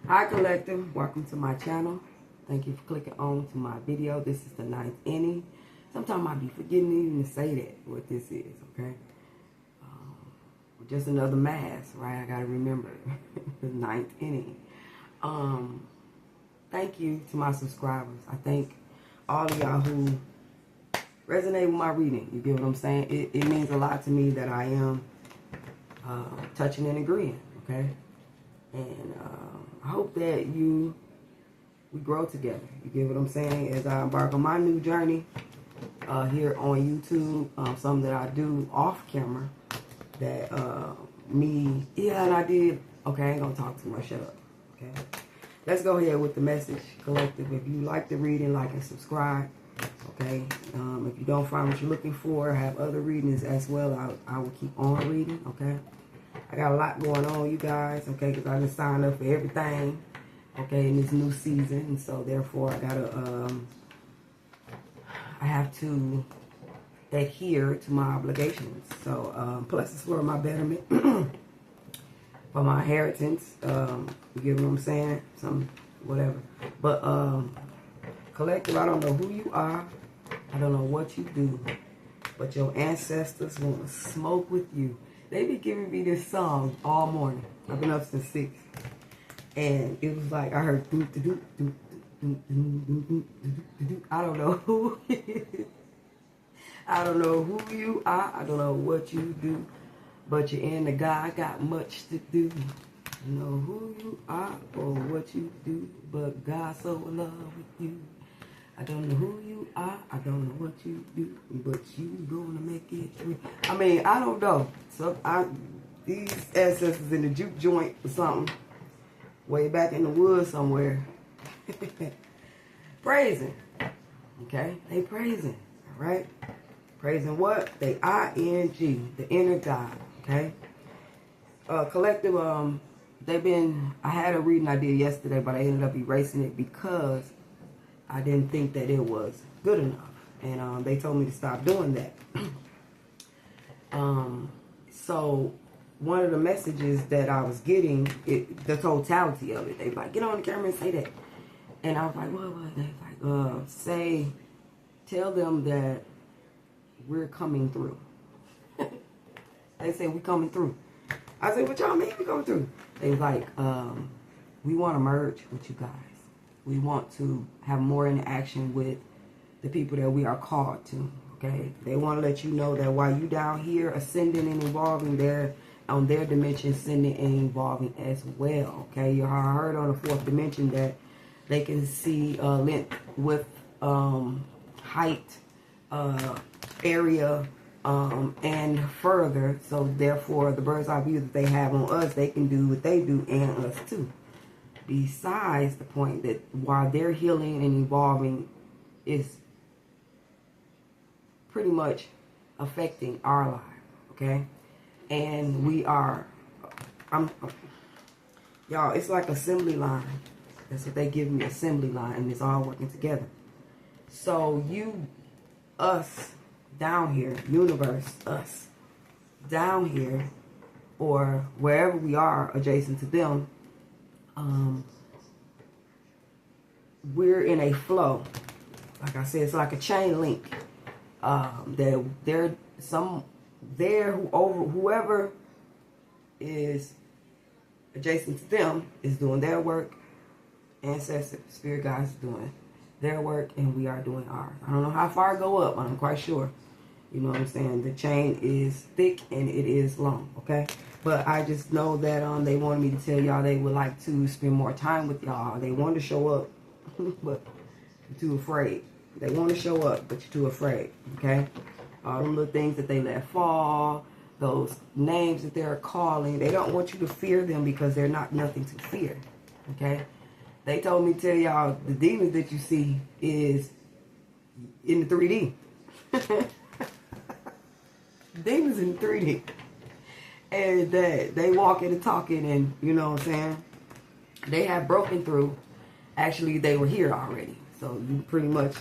Hi Collective, welcome to my channel. Thank you for clicking on to my video. This is the 9th inning. Sometimes I be forgetting even to say that, what this is, okay? Just another mass, right? I gotta remember the 9th inning. Thank you to my subscribers. I thank all of y'all who resonate with my reading. You get what I'm saying? It means a lot to me that I am touching and agreeing, okay? And I hope that we grow together. You get what I'm saying? As I embark on my new journey here on YouTube, something that I do off camera that and I did. Okay, I ain't gonna talk too much. Shut up. Okay, let's go ahead with the message, Collective. If you like the reading, like and subscribe. Okay, if you don't find what you're looking for, I have other readings as well. I will keep on reading. Okay. I got a lot going on, you guys, okay, because I just signed up for everything, okay, in this new season, and so therefore I have to adhere to my obligations. So, plus it's for my betterment, for my inheritance, you get what I'm saying, whatever. But, Collective, I don't know who you are, I don't know what you do, but your ancestors want to smoke with you. They be giving me this song all morning. I've been up since 6. And it was like, I heard, I don't know who I don't know who you are. I don't know what you do. But you're in the God got much to do. You know who you are or what you do. But God so in love with you. I don't know who you are, I don't know what you do, but you gonna make it through. I mean, I don't know. So these ancestors in the juke joint or something, way back in the woods somewhere, praising. Okay, they praising. All right, praising what? They ING, the inner God. Okay, Collective. I had a reading I did yesterday, but I ended up erasing it because I didn't think that it was good enough. And they told me to stop doing that. So one of the messages that I was getting, the totality of it, they were like, get on the camera and say that. And I was like, what? They was like, tell them that we're coming through. They said, we coming through. I said, what y'all mean we coming through? They was like, we want to merge with you guys. We want to have more interaction with the people that we are called to, okay? They want to let you know that while you down here ascending and evolving, they're on their dimension ascending and evolving as well, okay? You heard on the 4th dimension that they can see length, width, height, area, and further. So therefore, the bird's eye view that they have on us, they can do what they do and us too. Besides the point that while they're healing and evolving is pretty much affecting our life, okay? And we are, y'all, it's like assembly line. That's what they give me, assembly line, and it's all working together. So us, down here, universe, us, down here, or wherever we are adjacent to them, we're in a flow. Like I said, it's like a chain link. Whoever is adjacent to them is doing their work. Ancestors, spirit guides doing their work, and we are doing ours. I don't know how far I go up, but I'm quite sure. You know what I'm saying? The chain is thick and it is long, okay? But I just know that they wanted me to tell y'all they would like to spend more time with y'all. They want to show up, but you're too afraid. They want to show up, but you're too afraid, okay? All them little things that they let fall, those names that they're calling, they don't want you to fear them because they're not nothing to fear, okay? They told me to tell y'all the demons that you see is in the 3D. Demons in 3D. And that they walking and talking, and you know what I'm saying, they have broken through. Actually, they were here already, so you pretty much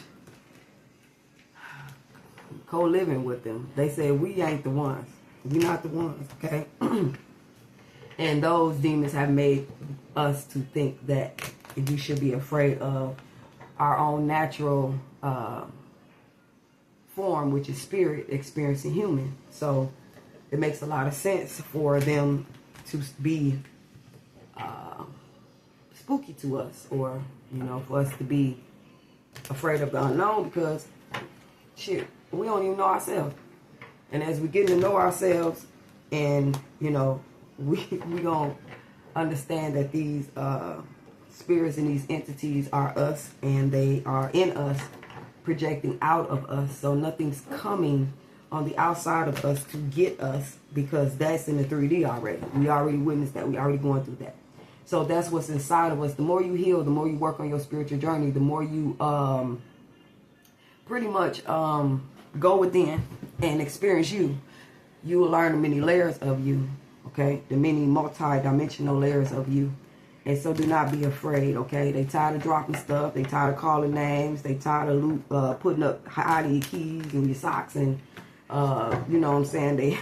co-living with them. They said we ain't the ones, we not the ones, okay? And those demons have made us to think that we should be afraid of our own natural form, which is spirit experiencing human. So it makes a lot of sense for them to be spooky to us, or for us to be afraid of the unknown, because shit, we don't even know ourselves. And as we get to know ourselves, and we gonna understand that these spirits and these entities are us, and they are in us, projecting out of us. So nothing's coming on the outside of us to get us, because that's in the 3D already. We already witnessed that. We already going through that. So that's what's inside of us. The more you heal, the more you work on your spiritual journey, the more you pretty much go within and experience you. You will learn the many layers of you, okay? The many multi-dimensional layers of you. And so do not be afraid, okay? They tired of dropping stuff. They tired of calling names. They tired of putting up hiding your keys and your socks. And, you know what I'm saying? They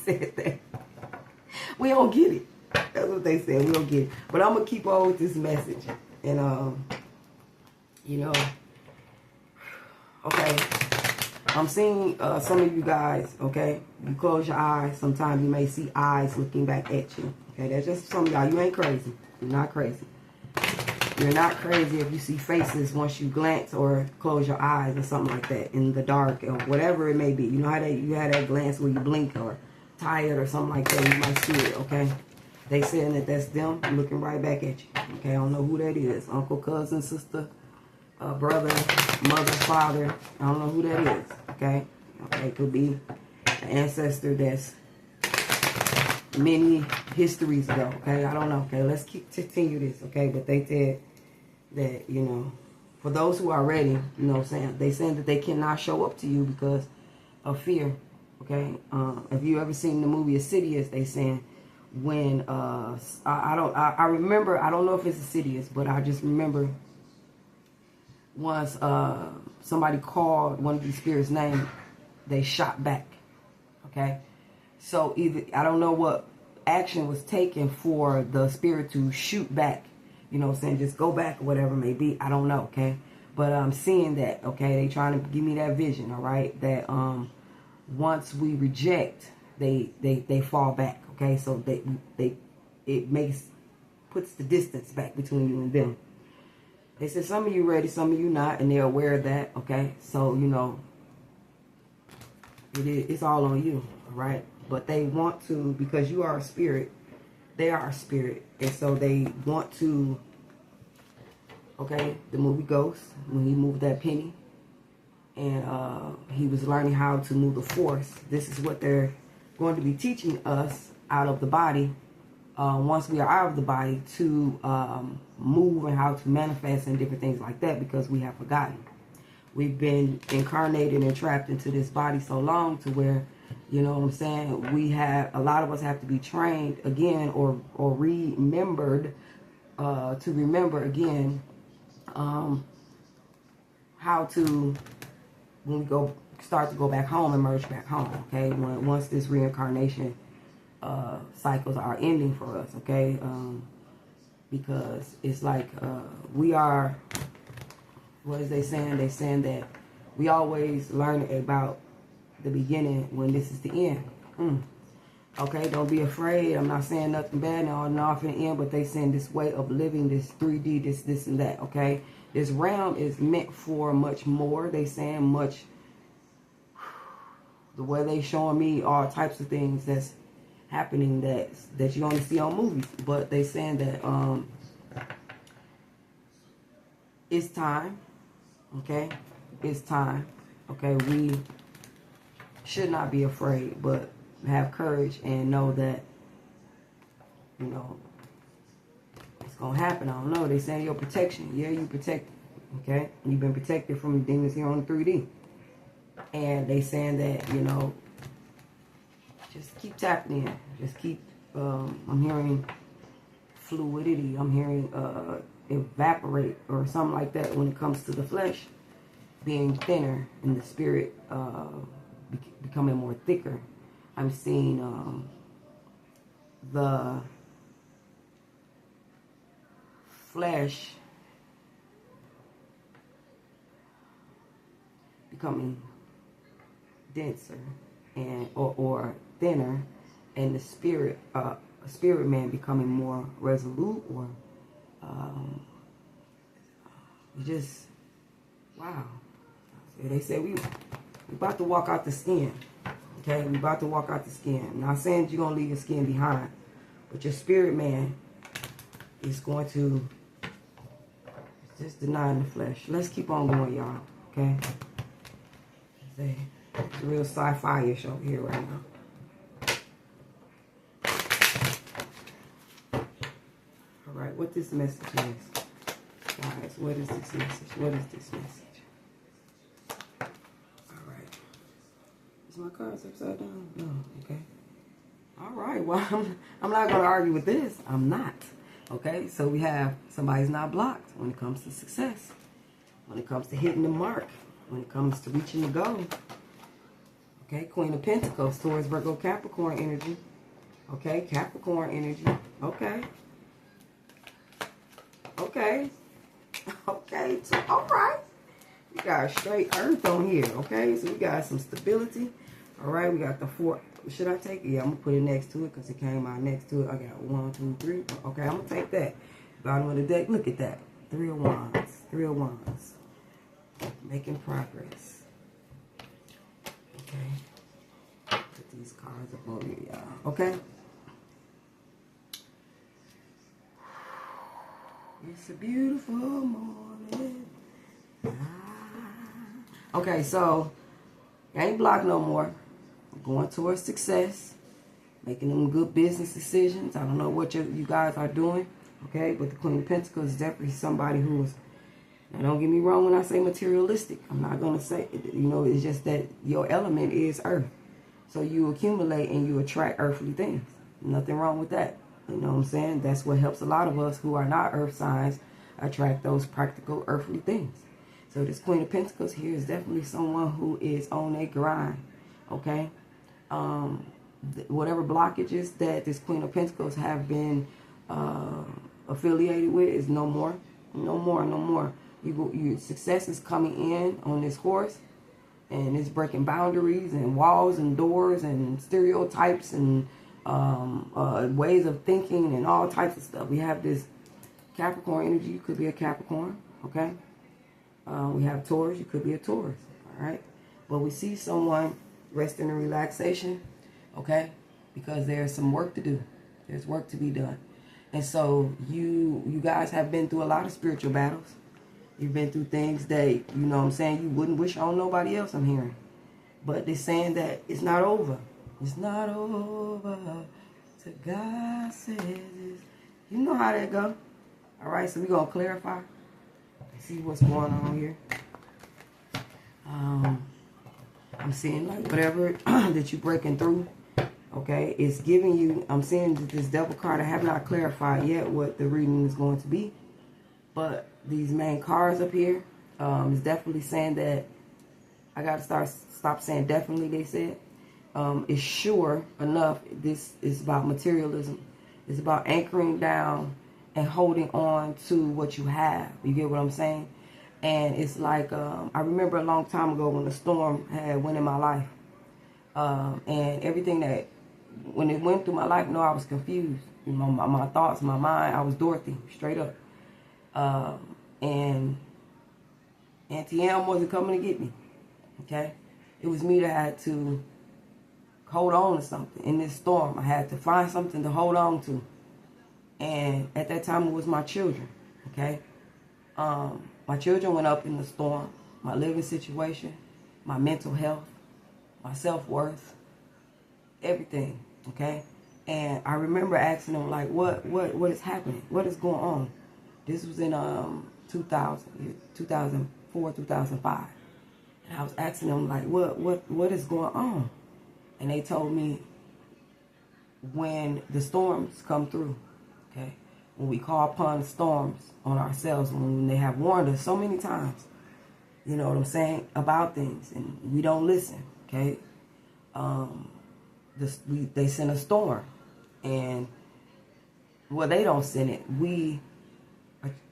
said that. We don't get it. That's what they said. We don't get it. But I'm going to keep on with this message. And, okay. I'm seeing some of you guys, okay? You close your eyes. Sometimes you may see eyes looking back at you. Okay, that's just some of y'all. You ain't crazy. You're not crazy. You're not crazy if you see faces once you glance or close your eyes or something like that in the dark or whatever it may be. You know how you had that glance where you blink or tired or something like that. You might see it, okay? They saying that that's them looking right back at you. Okay, I don't know who that is. Uncle, cousin, sister, brother, mother, father. I don't know who that is, okay? Okay, it could be an ancestor that's many histories ago, okay? I don't know, okay? Let's continue this, okay? But they said that, for those who are ready, they saying that they cannot show up to you because of fear, okay? If you ever seen the movie Insidious, they saying when, I remember, I don't know if it's Insidious, but I just remember once somebody called one of these spirits' name, they shot back, okay? So either, I don't know what action was taken for the spirit to shoot back, just go back or whatever it may be. I don't know, okay? But I'm seeing that, okay? They trying to give me that vision, all right? That once we reject, they fall back, okay? So puts the distance back between you and them. They said some of you ready, some of you not, and they're aware of that, okay? So, it's all on you, all right? But they want to, because you are a spirit, they are a spirit. And so they want to, okay, the movie Ghost, when he moved that penny, and he was learning how to move the force. This is what they're going to be teaching us out of the body, once we are out of the body, to move and how to manifest and different things like that, because we have forgotten. We've been incarnated and trapped into this body so long to where, you know what I'm saying, a lot of us have to be trained again or remembered to remember again how to, when we start to go back home, emerge back home, okay? Once this reincarnation cycles are ending for us, okay? Because it's like we are, what is they saying? They saying that we always learn about the beginning when this is the end. Okay, don't be afraid. I'm not saying nothing bad now, off in the end, but they saying this way of living, this 3D, this and that, okay? This realm is meant for much more. They saying much, the way they showing me all types of things that's happening that you only see on movies. But they saying that it's time, okay? It's time, okay? We should not be afraid, but have courage and know that, it's going to happen. I don't know. They saying your protection. Yeah, you protected, okay? You've been protected from the demons here on 3D. And they saying that, just keep tapping in. Just keep, I'm hearing fluidity. I'm hearing evaporate or something like that when it comes to the flesh being thinner and the spirit becoming more thicker. I'm seeing the flesh becoming denser and or thinner, and the spirit man becoming more resolute, or just wow. They say we about to walk out the skin. Okay, we about to walk out the skin. I'm not saying you're gonna leave your skin behind, but your spirit man is going to just deny the flesh. Let's keep on going, y'all. Okay. It's real sci-fi-ish over here right now. All right, what this message is, guys. What is this message? What is this message? All right. Is my cards upside down? No. Okay. All right. Well, I'm not going to argue with this. I'm not. Okay. So we have somebody's not blocked when it comes to success, when it comes to hitting the mark, when it comes to reaching the goal. Okay, Queen of Pentacles, Taurus, Virgo, Capricorn energy. Okay, Capricorn energy. Okay. Okay. Okay, so, all right. We got straight earth on here, okay? So we got some stability. All right, we got the 4. Should I take it? Yeah, I'm going to put it next to it because it came out next to it. I got 1, 2, 3. Okay, I'm going to take that. Bottom of the deck, look at that. 3 of Wands. 3 of Wands. Making progress. Okay. Put these cards up on here, y'all. Okay. It's a beautiful morning. Okay, so I ain't blocked no more. I'm going towards success, making them good business decisions. I don't know what you guys are doing, okay? But the Queen of Pentacles is definitely somebody who is. Now, don't get me wrong when I say materialistic. I'm not going to say, it's just that your element is earth. So you accumulate and you attract earthly things. Nothing wrong with that. You know what I'm saying? That's what helps a lot of us who are not earth signs attract those practical earthly things. So this Queen of Pentacles here is definitely someone who is on a grind. Okay? Whatever blockages that this Queen of Pentacles have been affiliated with is no more. No more, no more. Your success is coming in on this horse, and it's breaking boundaries and walls and doors and stereotypes and ways of thinking and all types of stuff. We have this Capricorn energy. You could be a Capricorn, okay? We have Taurus. You could be a Taurus, all right? But we see someone resting and relaxation, okay? Because there's some work to do. There's work to be done. And so you guys have been through a lot of spiritual battles. You've been through things that, you know what I'm saying, you wouldn't wish on nobody else, I'm hearing. But they're saying that it's not over. It's not over till God says it's. You know how that go. All right, so we're going to clarify and see what's going on here. I'm seeing like whatever that you're breaking through, okay, it's giving you, I'm seeing this Devil card. I have not clarified yet what the reading is going to be. But these main cards up here is definitely saying that I got to stop saying definitely, they said. It's sure enough, this is about materialism. It's about anchoring down and holding on to what you have. You get what I'm saying? And it's like, I remember a long time ago when the storm had went in my life. And everything that, when it went through my life, I was confused. You know, my thoughts, my mind, I was Dorothy, straight up. And Auntie Em wasn't coming to get me, okay? It was me that had to hold on to something in this storm. I had to find something to hold on to. And at that time, it was my children, okay? My children went up in the storm, my living situation, my mental health, my self-worth, everything, okay? And I remember asking them, like, what is happening? What is going on? This was in 2004, 2005. And I was asking them, like, what is going on? And they told me, when the storms come through, okay, when we call upon the storms on ourselves, when they have warned us so many times, you know what I'm saying, about things, and we don't listen, okay, they send a storm, and, well, they don't send it. We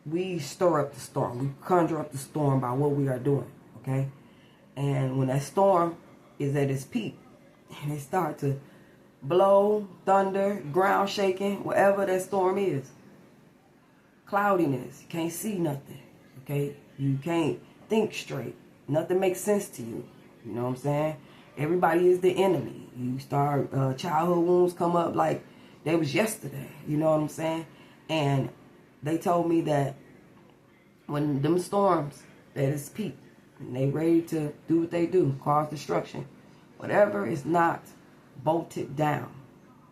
we stir up the storm. We conjure up the storm by what we are doing, okay? And when that storm is at its peak, and it starts to blow, thunder, ground shaking, whatever that storm is, cloudiness, you can't see nothing, okay? You can't think straight. Nothing makes sense to you. You know what I'm saying? Everybody is the enemy. You start, childhood wounds come up like they was yesterday. You know what I'm saying? And they told me that when them storms at its peak, and they ready to do what they do, cause destruction, whatever is not bolted down,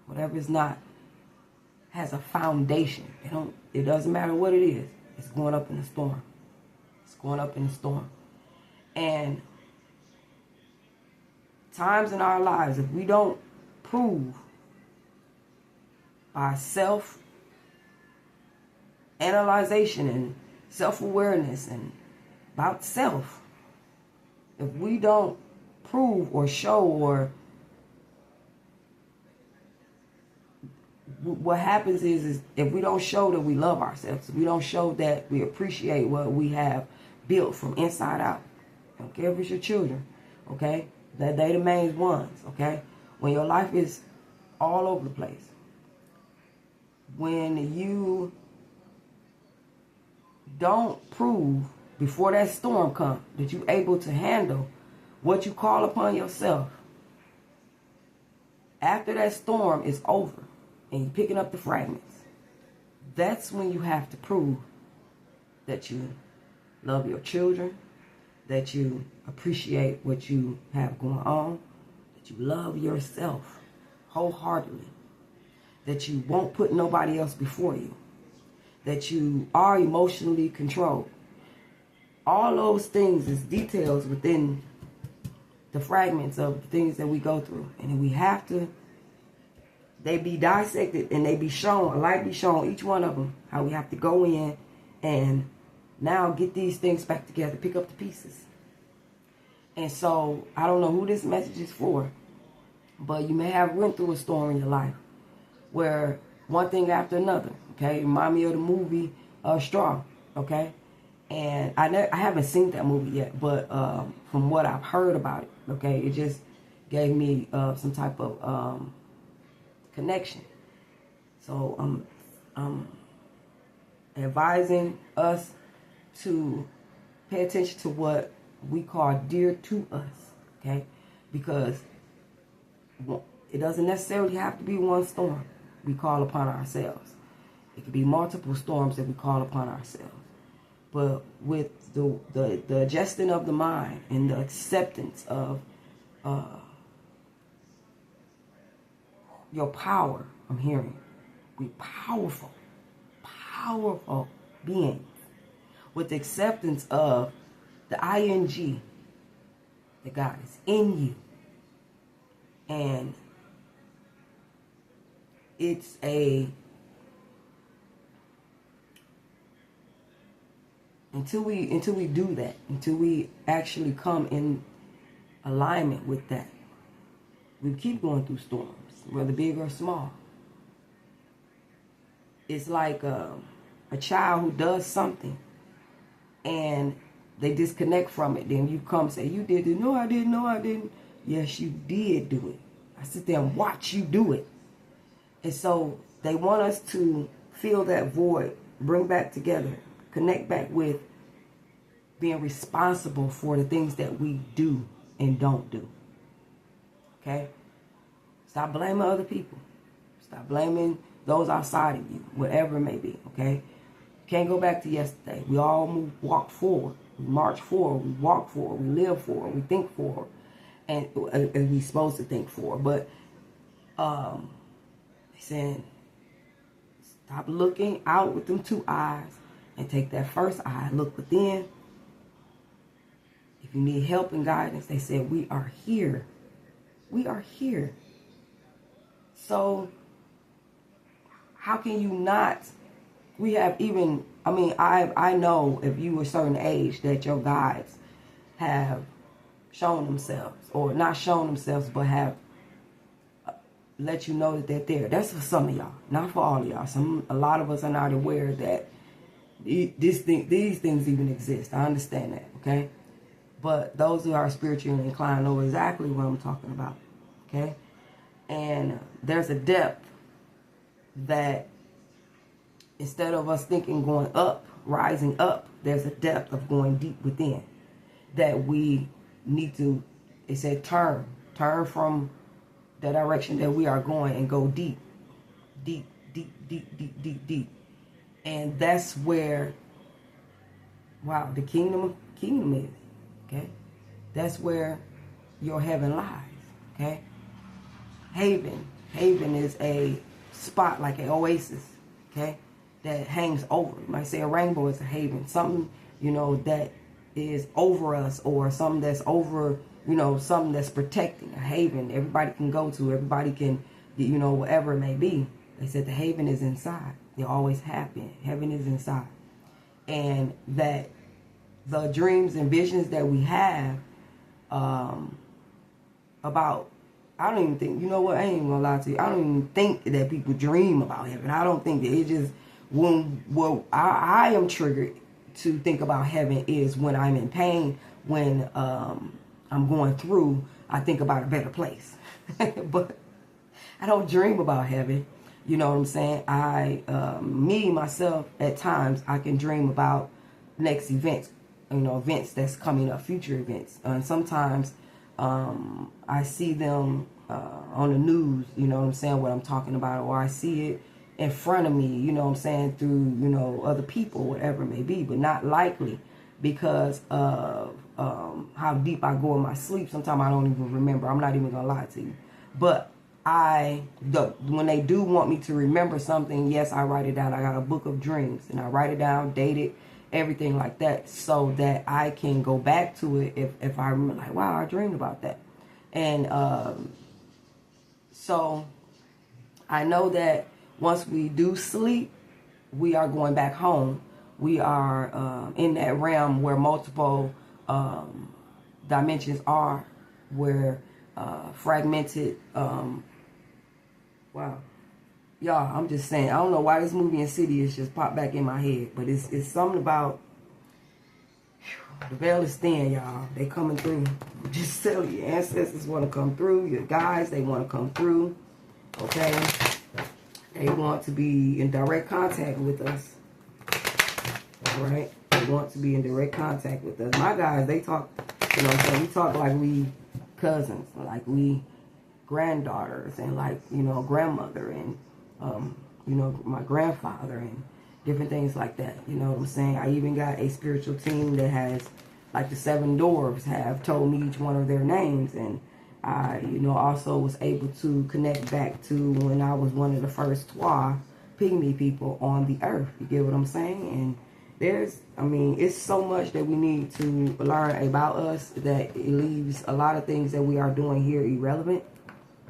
whatever is not, has a foundation. It doesn't matter what it is. It's going up in the storm. It's going up in the storm. And times in our lives, if we don't prove by self-analyzation and self-awareness and about self, if we don't prove or show, or what happens is if we don't show that we love ourselves, if we don't show that we appreciate what we have built from inside out, I don't care if it's your children, okay? That they the main ones, okay? When your life is all over the place, when you don't prove before that storm comes that you're able to handle what you call upon yourself, after that storm is over and you're picking up the fragments, that's when you have to prove that you love your children, that you appreciate what you have going on, that you love yourself wholeheartedly, that you won't put nobody else before you, that you are emotionally controlled. All those things is details within the fragments of things that we go through. And we have to, they be dissected and they be shown, a light be shown, each one of them, how we have to go in and now get these things back together, pick up the pieces. And so, I don't know who this message is for, but you may have went through a storm in your life where one thing after another, okay? Remind me of the movie Straw, okay? And I haven't seen that movie yet, but from what I've heard about it, okay, it just gave me some type of connection. So I'm advising us to pay attention to what we call dear to us, okay? Because it doesn't necessarily have to be one storm we call upon ourselves. It could be multiple storms that we call upon ourselves. But with the adjusting of the mind and the acceptance of your power, I'm hearing, we powerful beings. With the acceptance of the ing that God is in you. And it's until we do that, until we actually come in alignment with that, we keep going through storms, whether big or small. It's like a child who does something and they disconnect from it. Then you come and say, you did it. No, I didn't. No, I didn't. Yes, you did do it. I sit there and watch you do it. And so they want us to fill that void, bring back together, connect back with being responsible for the things that we do and don't do. Okay? Stop blaming other people. Stop blaming those outside of you, whatever it may be. Okay? Can't go back to yesterday. We all walk forward. We march forward. We walk forward. We live forward. We think forward. And we're supposed to think forward. But he's saying, stop looking out with them two eyes and take that first eye, look within. If you need help and guidance, they said, we are here. We are here. So how can you not? We have even, I know if you were a certain age that your guides have shown themselves, or not shown themselves, but have let you know that they're there. That's for some of y'all, not for all of y'all. A lot of us are not aware that these things even exist. I understand that, okay? But those who are spiritually inclined know exactly what I'm talking about, okay? And there's a depth that instead of us thinking going up, rising up, there's a depth of going deep within that we need to, it said turn from the direction that we are going and go deep, deep, deep, deep, deep, deep, deep. And that's where, wow, the kingdom is, okay? That's where your heaven lies, okay? Haven is a spot like an oasis, okay, that hangs over. You might say a rainbow is a haven, something, that is over us, or something that's over, something that's protecting. A haven everybody can go to, everybody can, whatever it may be. They said the haven is inside. They always have been. Heaven is inside. And that the dreams and visions that we have about, I don't even think, I ain't gonna lie to you, I don't even think that people dream about heaven. I don't think that. It just, I am triggered to think about heaven is when I'm in pain, when I'm going through, I think about a better place. But I don't dream about heaven. You know what I'm saying? Myself, at times, I can dream about next events, events that's coming up, future events. And sometimes I see them on the news, what I'm talking about, or I see it in front of me, through, other people, whatever it may be, but not likely because of how deep I go in my sleep. Sometimes I don't even remember. I'm not even going to lie to you. But when they do want me to remember something, yes, I write it down. I got a book of dreams, and I write it down, date it, everything like that, so that I can go back to it if I remember, like, wow, I dreamed about that. And so I know that once we do sleep, we are going back home. We are in that realm where multiple dimensions are, where fragmented, wow. Y'all, I'm just saying, I don't know why this movie Insidious just popped back in my head, but it's something about, the veil is thin, y'all. They coming through. I'm just telling you, your ancestors want to come through. Your guides, they want to come through. Okay? They want to be in direct contact with us. All right? They want to be in direct contact with us. My guys, they talk, so we talk like we cousins, like we granddaughters, and like, grandmother, and, my grandfather, and different things like that. You know what I'm saying? I even got a spiritual team that has, like the 7 dwarves have told me each one of their names. And I, also was able to connect back to when I was one of the first Twa pygmy people on the earth. You get what I'm saying? And it's so much that we need to learn about us that it leaves a lot of things that we are doing here irrelevant.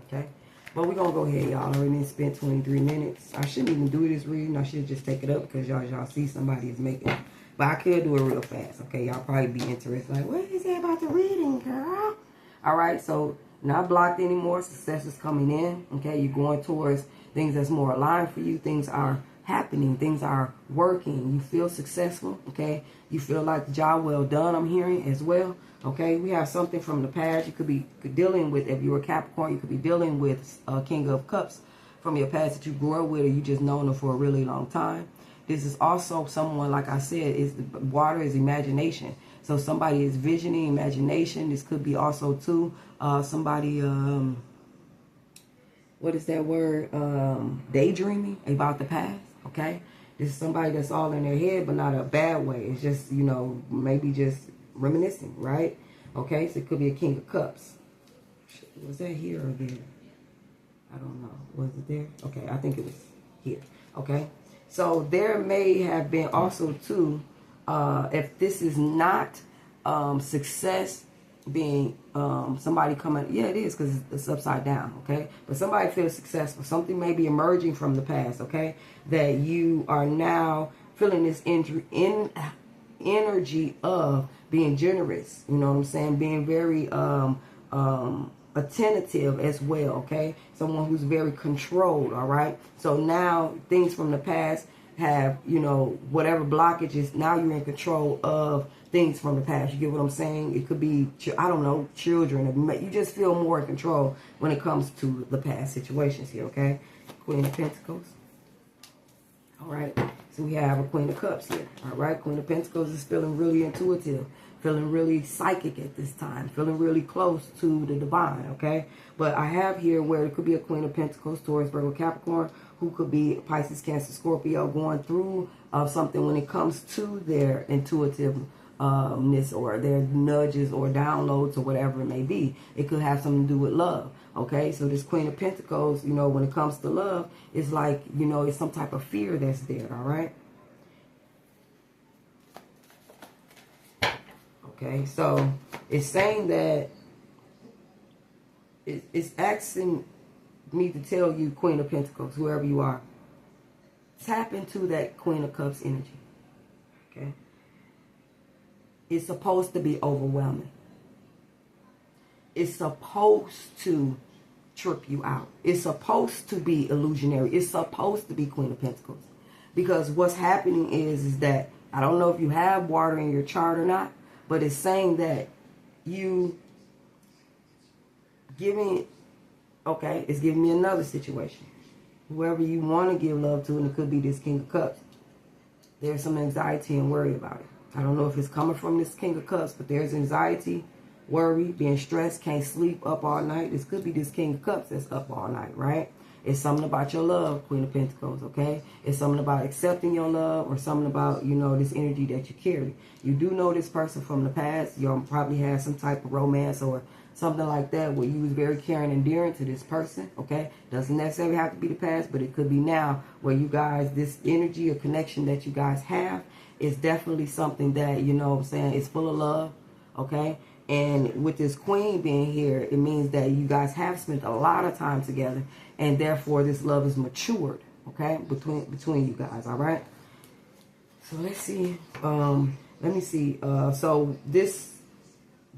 Okay? But we're going to go ahead, y'all. I already spent 23 minutes. I shouldn't even do this reading. I should just take it up because y'all see somebody is making it. But I could do it real fast, okay? Y'all probably be interested. Like, what is it about the reading, girl? All right, so not blocked anymore. Success is coming in, okay? You're going towards things that's more aligned for you. Things are happening. Things are working. You feel successful, okay? You feel like the job well done, I'm hearing, as well. Okay, we have something from the past. You could be dealing with, if you were Capricorn, you could be dealing with King of Cups from your past that you grew up with, or you just known them for a really long time. This is also someone, like I said, water is imagination. So somebody is visioning, imagination. This could be also, too, somebody, what is that word? Daydreaming about the past, okay? This is somebody that's all in their head, but not a bad way. It's just, maybe just reminiscing, right? Okay, so it could be a King of Cups. Was that here or there? I don't know. Was it there? Okay, I think it was here. Okay, so there may have been also too, if this is not success being somebody coming, yeah, it is, because it's upside down. Okay, but somebody feels successful. Something may be emerging from the past. Okay, that you are now feeling this energy of being generous, you know what I'm saying, being very attentive as well, okay? Someone who's very controlled, all right? So now things from the past, have, you know, whatever blockages. Now you're in control of things from the past. You get what I'm saying? It could be, I don't know, children. You just feel more in control when it comes to the past situations here, okay? Queen of Pentacles. All right. So we have a Queen of Cups here. All right. Queen of Pentacles is feeling really intuitive, feeling really psychic at this time, feeling really close to the divine, okay? But I have here where it could be a Queen of Pentacles, Taurus, Virgo, Capricorn, who could be Pisces, Cancer, Scorpio, going through something when it comes to their intuitiveness or their nudges or downloads or whatever it may be. It could have something to do with love. Okay, so this Queen of Pentacles, you know, when it comes to love, it's like, you know, it's some type of fear that's there, all right? Okay, so it's saying that it's asking me to tell you, Queen of Pentacles, whoever you are, tap into that Queen of Cups energy, okay? It's supposed to be overwhelming. It's supposed to trip you out. It's supposed to be illusionary. It's supposed to be Queen of Pentacles. Because what's happening is that, I don't know if you have water in your chart or not, but it's saying that you giving, okay, it's giving me another situation. Whoever you want to give love to, and it could be this King of Cups, there's some anxiety and worry about it. I don't know if it's coming from this King of Cups, but there's anxiety, worry, being stressed, can't sleep, up all night. This could be this King of Cups that's up all night, right? It's something about your love, Queen of Pentacles, okay? It's something about accepting your love, or something about, you know, this energy that you carry. You do know this person from the past. You probably had some type of romance or something like that where you was very caring and endearing to this person, okay? Doesn't necessarily have to be the past, but it could be now where you guys, this energy or connection that you guys have is definitely something that, you know what I'm saying, is full of love, okay? And with this Queen being here, it means that you guys have spent a lot of time together, and therefore this love is matured, okay, between you guys, all right? So let's see. Let me see. So this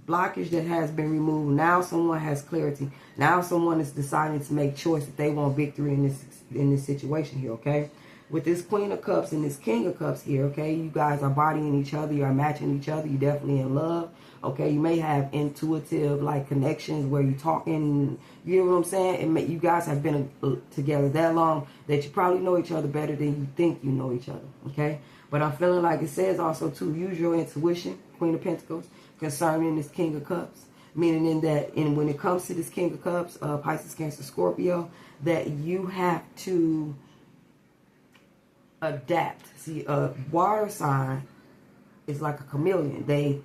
blockage that has been removed, now someone has clarity. Now someone is deciding to make choice that they want victory in this situation here, okay? With this Queen of Cups and this King of Cups here, okay, you guys are bodying each other, you are matching each other, you're definitely in love, okay? You may have intuitive, like, connections where you're talking, you know what I'm saying? You guys have been together that long that you probably know each other better than you think you know each other, okay? But I'm feeling like it says also, too, use your intuition, Queen of Pentacles, concerning this King of Cups. Meaning in that, when it comes to this King of Cups, Pisces, Cancer, Scorpio, that you have to adapt. See, a water sign is like a chameleon. They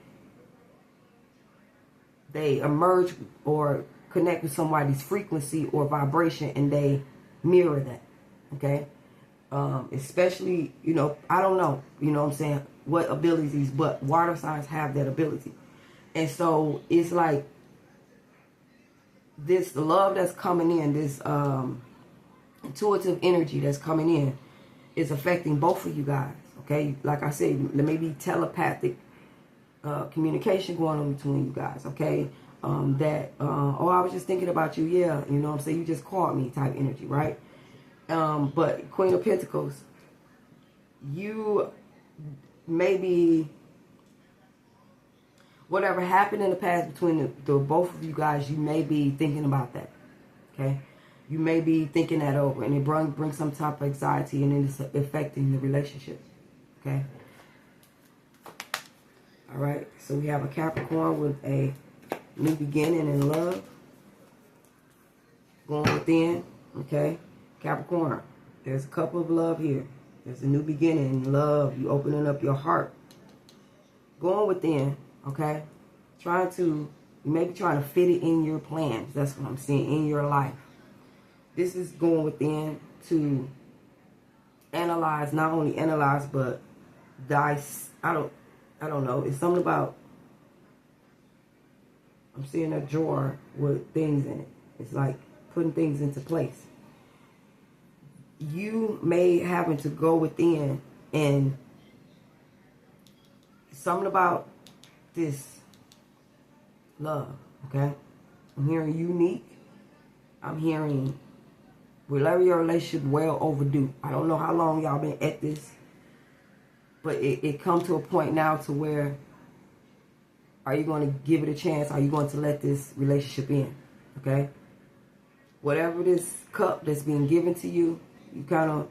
emerge or connect with somebody's frequency or vibration, and they mirror that, okay? Especially, you know, I don't know, you know what I'm saying, what abilities, but water signs have that ability. And so it's like this love that's coming in, this intuitive energy that's coming in is affecting both of you guys, okay? Like I said, there may be telepathic communication going on between you guys, okay? Oh, I was just thinking about you, yeah, you know what I'm saying, you just called me type energy, right? But Queen of Pentacles, you maybe, whatever happened in the past between the both of you guys, you may be thinking about that, okay? You may be thinking that over, and it brings some type of anxiety, and it's affecting the relationship, okay? All right, so we have a Capricorn with a new beginning in love, going within, okay? Capricorn, there's a couple of love here. There's a new beginning in love. You opening up your heart, going within, okay? You may be trying to fit it in your plans. That's what I'm seeing, in your life. This is going within to analyze, not only analyze, but dice. I don't know. It's something about, I'm seeing a drawer with things in it. It's like putting things into place. You may happen to go within, and something about this love, okay? I'm hearing unique. I'm hearing Whatever your relationship, well overdue. I don't know how long y'all been at this, but it come to a point now to where, are you going to give it a chance? Are you going to let this relationship in? Okay? Whatever this cup that's being given to you, you kind of,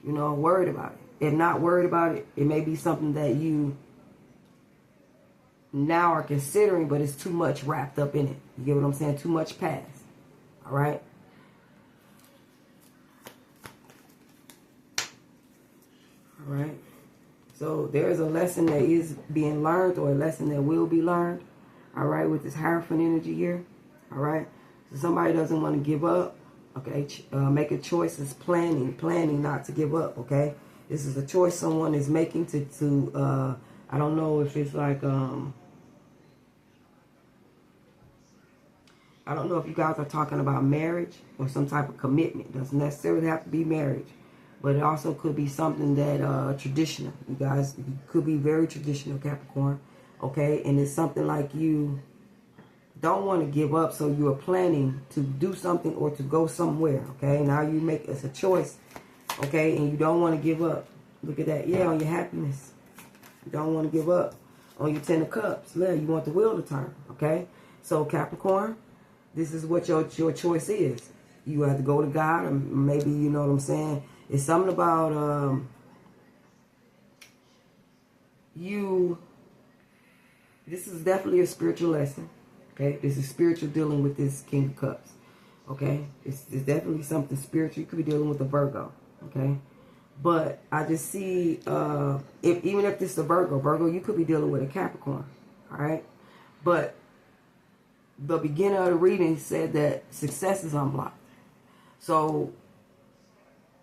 worried about it. If not worried about it, it may be something that you now are considering, but it's too much wrapped up in it. You get what I'm saying? Too much past. All right? All right? So there is a lesson that is being learned, or a lesson that will be learned. All right? With this Hierophant energy here. All right? So somebody doesn't want to give up. Okay? Make a choice. It's planning not to give up. Okay? This is a choice someone is making to I don't know if it's like, I don't know if you guys are talking about marriage or some type of commitment. It doesn't necessarily have to be marriage, but it also could be something that traditional. You guys, you could be very traditional, Capricorn, okay? And it's something like you don't want to give up, so you are planning to do something or to go somewhere, okay? Now you make it's a choice, okay? And you don't want to give up. Look at that, yeah, on your happiness. You don't want to give up. On your Ten of Cups, yeah, you want the wheel to turn, okay? So Capricorn, this is what your choice is. You have to go to God, or maybe, you know what I'm saying? It's something about this is definitely a spiritual lesson. Okay? This is spiritual, dealing with this King of Cups. Okay? It's definitely something spiritual. You could be dealing with a Virgo. Okay? But I just see, even if this is a Virgo, you could be dealing with a Capricorn. All right? But the beginning of the reading said that success is unblocked. So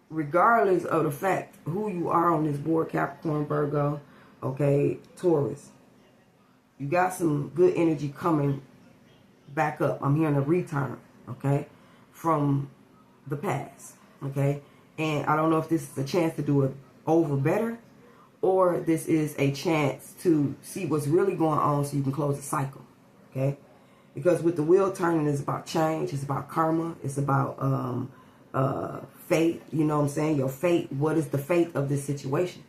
regardless of the fact who you are on this board, Capricorn, Virgo, okay, Taurus, you got some good energy coming back up. I'm hearing a return, okay, from the past, okay? And I don't know if this is a chance to do it over better, or this is a chance to see what's really going on so you can close the cycle, okay? Because with the wheel turning, it's about change, it's about karma, it's about fate, you know what I'm saying? Your fate, what is the fate of this situation?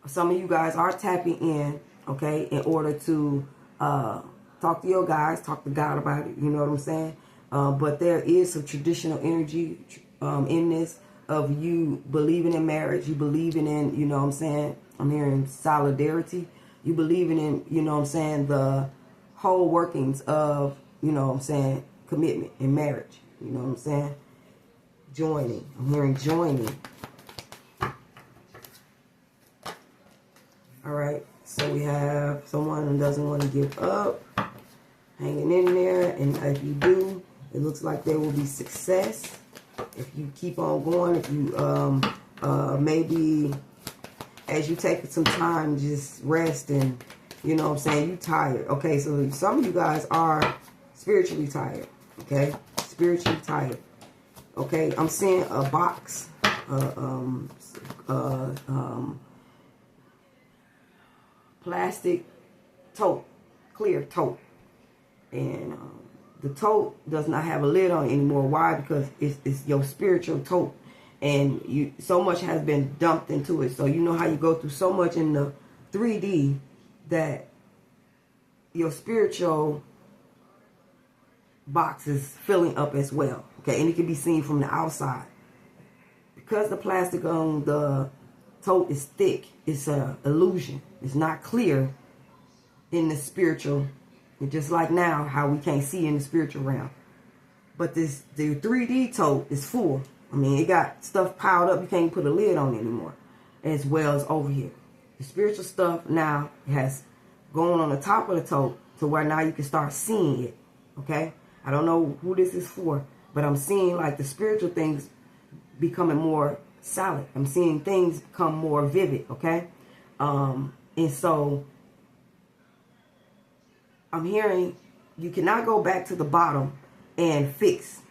Some of you guys are tapping in, okay, in order to talk to your guys, talk to God about it, you know what I'm saying? But there is some traditional energy in this of you believing in marriage, you believing in, you know what I'm saying? I'm hearing solidarity. You believing in, you know what I'm saying, the whole workings of, you know what I'm saying, commitment in marriage. You know what I'm saying? Joining. I'm hearing joining. All right. So we have someone who doesn't want to give up, hanging in there. And if you do, it looks like there will be success. If you keep on going, if you maybe as you take some time, just rest and, you know what I'm saying, you tired. Okay, so some of you guys are spiritually tired. Okay, spiritually tired. Okay, I'm seeing a box, plastic tote, clear tote, and the tote does not have a lid on it anymore. Why? Because it's your spiritual tote, and so much has been dumped into it. So you know how you go through so much in the 3D that your spiritual box is filling up as well. Okay, and it can be seen from the outside. Because the plastic on the tote is thick, it's an illusion. It's not clear in the spiritual. And just like now, how we can't see in the spiritual realm. But the 3D tote is full. I mean, it got stuff piled up. You can't put a lid on it anymore. As well as over here. The spiritual stuff now has gone on the top of the tote to where now you can start seeing it. Okay? I don't know who this is for, but I'm seeing like the spiritual things becoming more solid. I'm seeing things become more vivid, okay? And so I'm hearing you cannot go back to the bottom and fix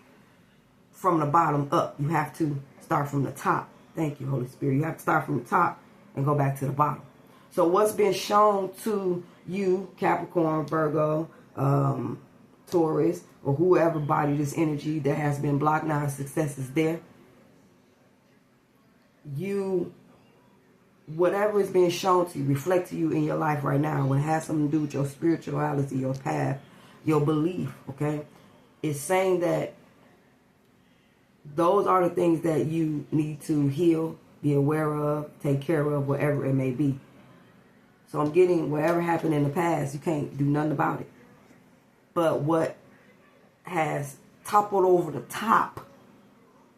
from the bottom up. You have to start from the top. Thank you, Holy Spirit. You have to start from the top and go back to the bottom. So what's been shown to you, Capricorn, Virgo, Taurus, or whoever body this energy that has been blocked, now success is there. Whatever is being shown to you, reflect to you in your life right now, when it has something to do with your spirituality, your path, your belief, okay? It's saying that those are the things that you need to heal, be aware of, take care of, whatever it may be. So I'm getting whatever happened in the past, you can't do nothing about it. But what has toppled over the top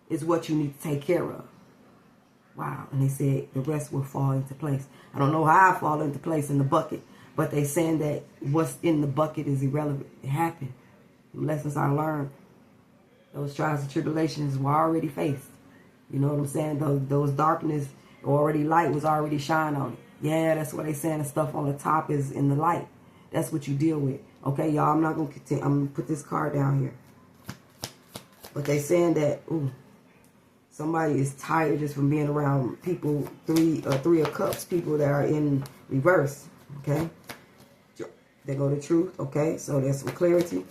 is what you need to take care of. Wow. And they said the rest will fall into place. I don't know how I fall into place in the bucket, but they saying that what's in the bucket is irrelevant. It happened. The lessons I learned, those trials and tribulations were already faced. You know what I'm saying? Those darkness, already light was already shining on it. Yeah, that's what they saying. The stuff on the top is in the light. That's what you deal with. Okay, y'all, I'm not going to continue. I'm going to put this card down here. But they saying that, somebody is tired just from being around people, three of cups, people that are in reverse. Okay, there go the truth. Okay, so there's some clarity.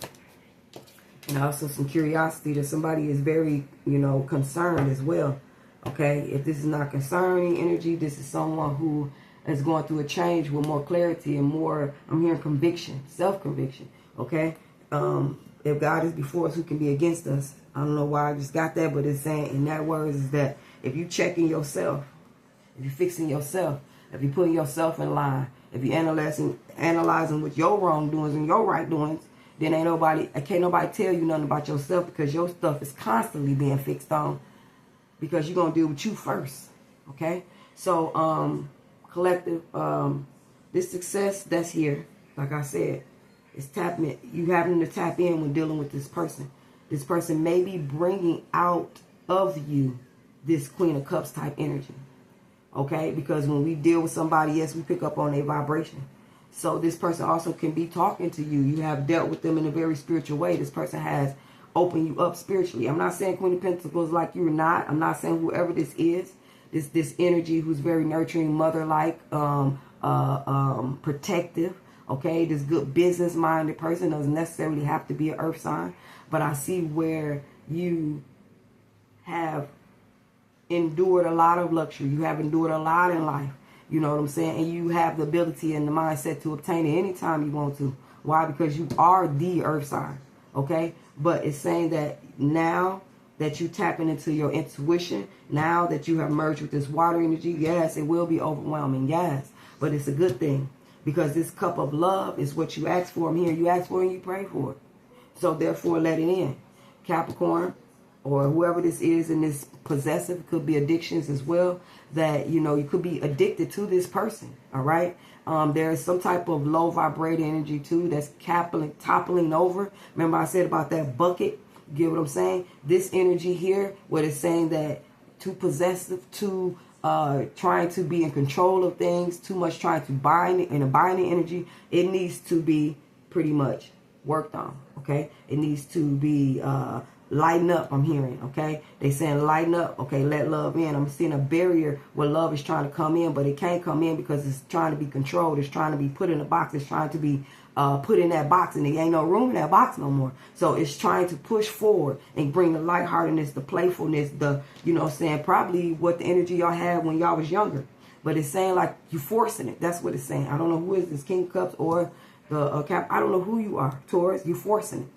And also some curiosity that somebody is very, concerned as well. Okay, if this is not concerning energy, this is someone who is going through a change with more clarity and more, I'm hearing conviction, self-conviction. Okay, if God is before us, who can be against us? I don't know why I just got that, but it's saying in that words is that if you checking yourself, if you're fixing yourself, if you're putting yourself in line, if you're analyzing with your wrongdoings and your right doings, then can't nobody tell you nothing about yourself, because your stuff is constantly being fixed on, because you're going to deal with you first. Okay? So, collective, this success that's here, like I said, is tapping. You having to tap in when dealing with this person. This person may be bringing out of you this Queen of Cups type energy. Okay? Because when we deal with somebody, yes, we pick up on a vibration. So this person also can be talking to you. You have dealt with them in a very spiritual way. This person has opened you up spiritually. I'm not saying Queen of Pentacles like you're not. I'm not saying whoever this is, this energy who's very nurturing, mother-like, protective. Okay, this good business-minded person doesn't necessarily have to be an earth sign. But I see where you have endured a lot of luxury. You have endured a lot in life. You know what I'm saying? And you have the ability and the mindset to obtain it anytime you want to. Why? Because you are the earth sign. Okay? But it's saying that now that you tapping into your intuition, now that you have merged with this water energy, yes, it will be overwhelming. Yes. But it's a good thing. Because this cup of love is what you ask for. I'm here. You ask for it and you pray for it. So therefore, let it in. Capricorn, or whoever this is in this possessive, could be addictions as well, that, you could be addicted to this person, all right? There is some type of low vibrating energy, too, that's toppling over. Remember I said about that bucket? You get what I'm saying? This energy here, what it's saying that too possessive, too trying to be in control of things, too much trying to bind in a binding energy, it needs to be pretty much worked on, okay? It needs to be lighten up, I'm hearing, okay? They saying lighten up, okay, let love in. I'm seeing a barrier where love is trying to come in, but it can't come in because it's trying to be controlled. It's trying to be put in a box. It's trying to be put in that box, and there ain't no room in that box no more. So it's trying to push forward and bring the lightheartedness, the playfulness, the, probably what the energy y'all had when y'all was younger. But it's saying like you forcing it. That's what it's saying. I don't know who is this, King of Cups or the Cap. I don't know who you are, Taurus. You forcing it.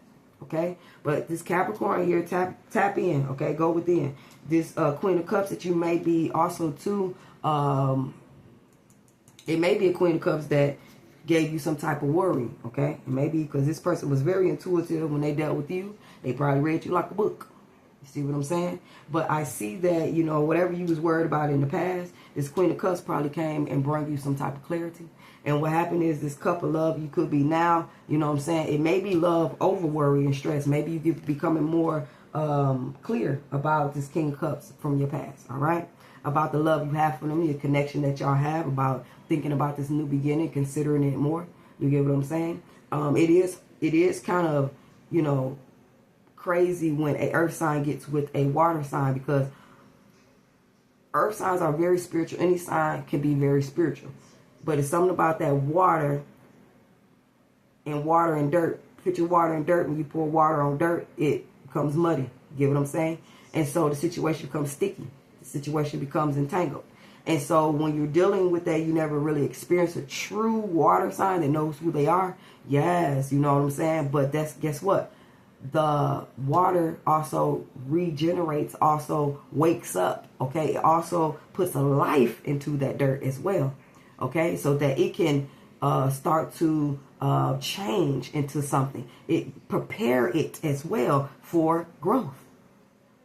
Okay, but this Capricorn here, tap in. Okay, go within. This Queen of Cups that you may be also too. It may be a Queen of Cups that gave you some type of worry. Okay, maybe because this person was very intuitive when they dealt with you. They probably read you like a book. You see what I'm saying? But I see that, whatever you was worried about in the past, this Queen of Cups probably came and brought you some type of clarity. And what happened is this cup of love you could be now, it may be love over worry and stress. Maybe you get becoming more clear about this King of Cups from your past, all right? About the love you have for them, your connection that y'all have, about thinking about this new beginning, considering it more. You get what I'm saying? It is kind of, crazy when a earth sign gets with a water sign, because earth signs are very spiritual. Any sign can be very spiritual. But it's something about that water and dirt put your water in dirt, when you pour water on dirt, it becomes muddy. You get what I'm saying? And so the situation becomes sticky. The situation becomes entangled. And so when you're dealing with that, you never really experience a true water sign that knows who they are. Yes, you know what I'm saying? But guess what? The water also regenerates, also wakes up, okay? It also puts a life into that dirt as well, okay? So that it can start to change into something. It prepare it as well for growth,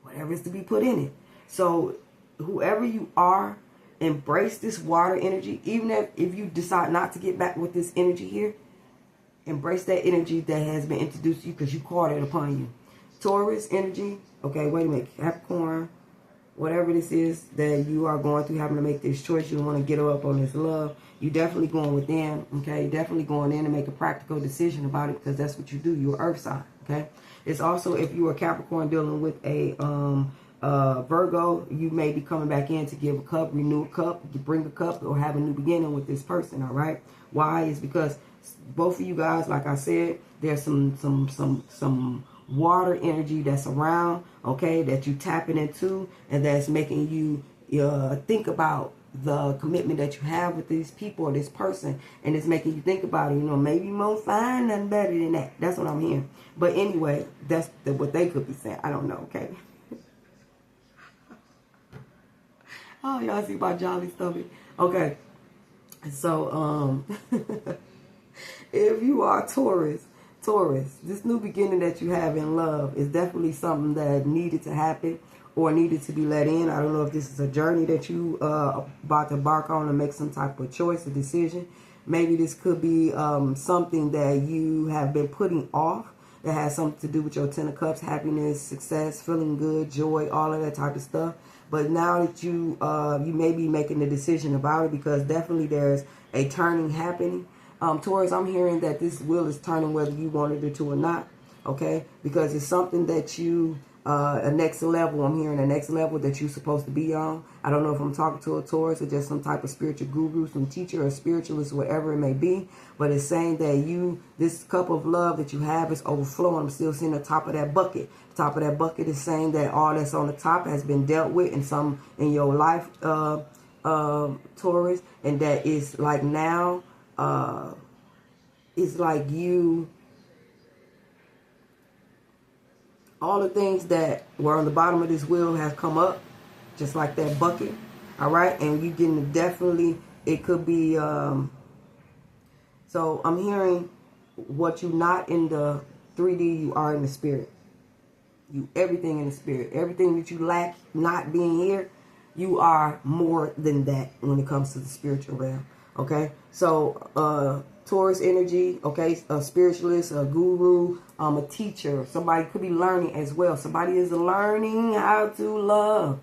whatever is to be put in it. So whoever you are, embrace this water energy. Even if you decide not to get back with this energy here, embrace that energy that has been introduced to you because you caught it upon you. Taurus energy. Okay, wait a minute. Capricorn. Whatever this is that you are going through, having to make this choice. You want to get up on this love. You definitely going within. Okay, definitely going in and make a practical decision about it because that's what you do. You're earth sign. Okay. It's also, if you are Capricorn dealing with a Virgo, you may be coming back in to give a cup, renew a cup, bring a cup, or have a new beginning with this person. All right. Why? Is because both of you guys, like I said, there's some water energy that's around, okay, that you tapping into, and that's making you think about the commitment that you have with these people or this person, and it's making you think about it. You know, maybe you won't find nothing better than that. That's what I'm hearing. But anyway, that's what they could be saying. I don't know, okay? Oh, y'all see my jolly stomach? Okay. So, if you are Taurus, this new beginning that you have in love is definitely something that needed to happen or needed to be let in. I don't know if this is a journey that you about to embark on and make some type of choice or decision. Maybe this could be something that you have been putting off that has something to do with your Ten of Cups, happiness, success, feeling good, joy, all of that type of stuff. But now that you may be making a decision about it, because definitely there's a turning happening. Taurus, I'm hearing that this wheel is turning whether you wanted it to or not, okay? Because it's something that you, a next level, I'm hearing a next level that you're supposed to be on. I don't know if I'm talking to a Taurus or just some type of spiritual guru, some teacher or spiritualist, whatever it may be. But it's saying that this cup of love that you have is overflowing. I'm still seeing the top of that bucket. The top of that bucket is saying that all that's on the top has been dealt with in your life, Taurus, and that is like now, it's like all the things that were on the bottom of this wheel have come up, just like that bucket, all right? And you can definitely, it could be, so I'm hearing what you not in the 3D, you are in the spirit. You, everything in the spirit. Everything that you lack not being here, you are more than that when it comes to the spiritual realm, okay? So, Taurus energy, okay, a spiritualist, a guru, a teacher. Somebody could be learning as well. Somebody is learning how to love.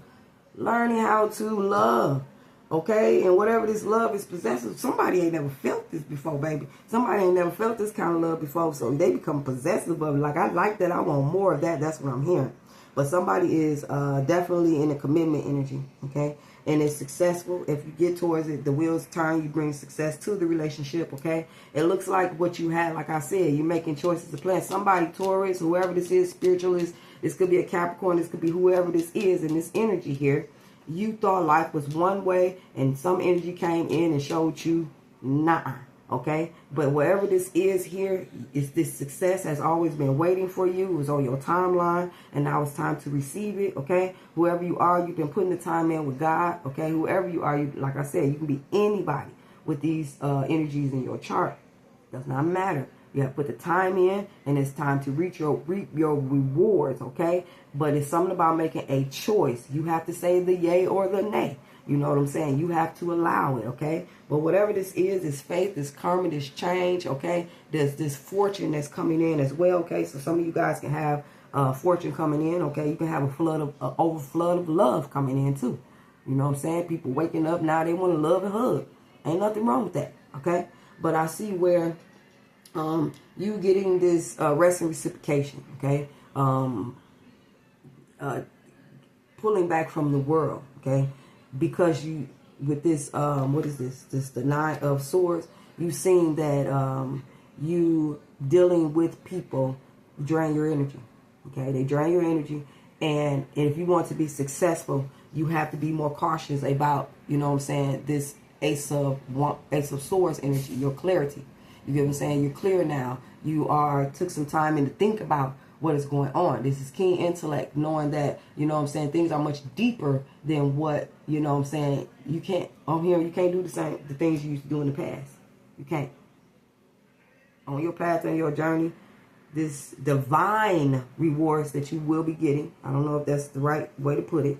Learning how to love, okay? And whatever this love is possessive, somebody ain't never felt this before, baby. Somebody ain't never felt this kind of love before, so they become possessive of it. Like, I like that. I want more of that. That's what I'm hearing. But somebody is definitely in a commitment energy, okay? And it's successful. If you get towards it, the wheels turn, you bring success to the relationship, okay? It looks like what you had, like I said, you're making choices to plan. Somebody, Taurus, whoever this is, spiritualist, this could be a Capricorn, this could be whoever this is in this energy here. You thought life was one way, and some energy came in and showed you, nah, okay? But whatever this is here, is this success has always been waiting for you. It was on your timeline, and now it's time to receive it, okay? Whoever you are, you've been putting the time in with God, okay? Whoever you are, like I said, you can be anybody with these energies in your chart. Does not matter. You have to put the time in, and it's time to reap your rewards, okay? But it's something about making a choice. You have to say the yay or the nay. You know what I'm saying? You have to allow it, okay? But whatever this is, this faith, this karma, this change, okay? There's this fortune that's coming in as well, okay? So some of you guys can have fortune coming in, okay? You can have a overflood of love coming in too. You know what I'm saying? People waking up now, they want to love and hug. Ain't nothing wrong with that, okay? But I see where you getting this rest and reciprocation, okay? Pulling back from the world, okay? Because you, with this, what is this? This the Nine of Swords. You've seen that you dealing with people drain your energy. Okay, they drain your energy, and if you want to be successful, you have to be more cautious about, you know what I'm saying, this Ace of Swords energy, your clarity. You get what I'm saying? You're clear now. You took some time in to think about what is going on. This is keen intellect, knowing that, you know what I'm saying, things are much deeper than what, you know what I'm saying, you can't do the things you used to do in the past. You can't. On your path and your journey, this divine rewards that you will be getting. I don't know if that's the right way to put it,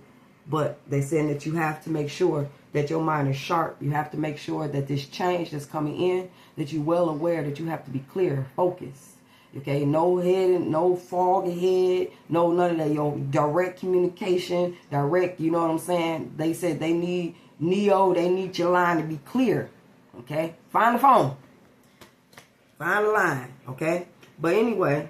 but they're saying that you have to make sure that your mind is sharp. You have to make sure that this change that's coming in, that you're well aware that you have to be clear, focused. Okay, no fog ahead, no none of that. Your direct communication, you know what I'm saying? They said they need they need your line to be clear. Okay, find the phone. Find the line, okay? But anyway,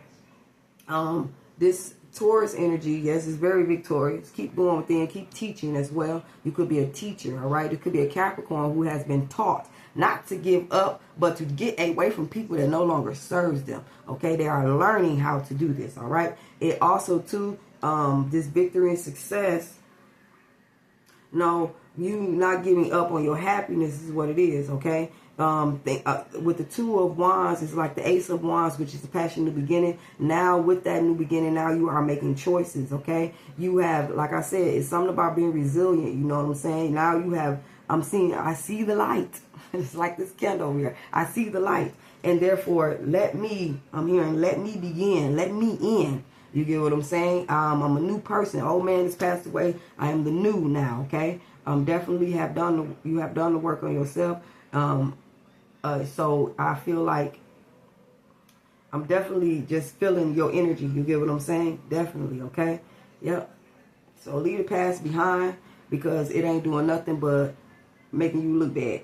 this Taurus energy, yes, is very victorious. Keep going within, keep teaching as well. You could be a teacher, all right? It could be a Capricorn who has been taught not to give up, but to get away from people that no longer serves them, okay? They are learning how to do this, all right? It also, too, this victory and success, no, you not giving up on your happiness is what it is, okay? With the Two of Wands, it's like the Ace of Wands, which is the passion, new beginning. Now, with that new beginning, now you are making choices, okay? You have, like I said, it's something about being resilient, you know what I'm saying? Now you have, I see the light. It's like this candle over here. I see the light. And therefore, let me begin. Let me in. You get what I'm saying? I'm a new person. Old man has passed away. I am the new now, okay? Definitely you have done the work on yourself. So I feel like I'm definitely just feeling your energy. You get what I'm saying? Definitely, okay? Yep. So leave the past behind because it ain't doing nothing but making you look bad.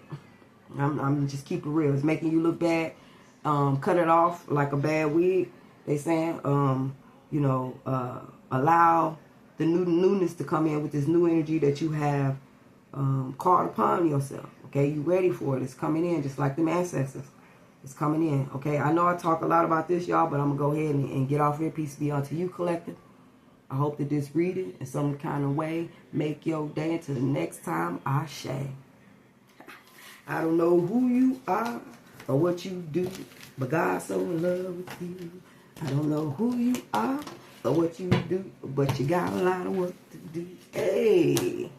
I'm just keep it real. It's making you look bad. Cut it off like a bad wig. They saying, allow the newness to come in with this new energy that you have called upon yourself. Okay, you ready for it. It's coming in just like them ancestors. It's coming in. Okay, I know I talk a lot about this, y'all, but I'm going to go ahead and get off here. Peace be unto you, collective. I hope that this reading in some kind of way make your day. Until the next time, Ashe. I don't know who you are or what you do, but God's so in love with you. I don't know who you are or what you do, but you got a lot of work to do. Hey.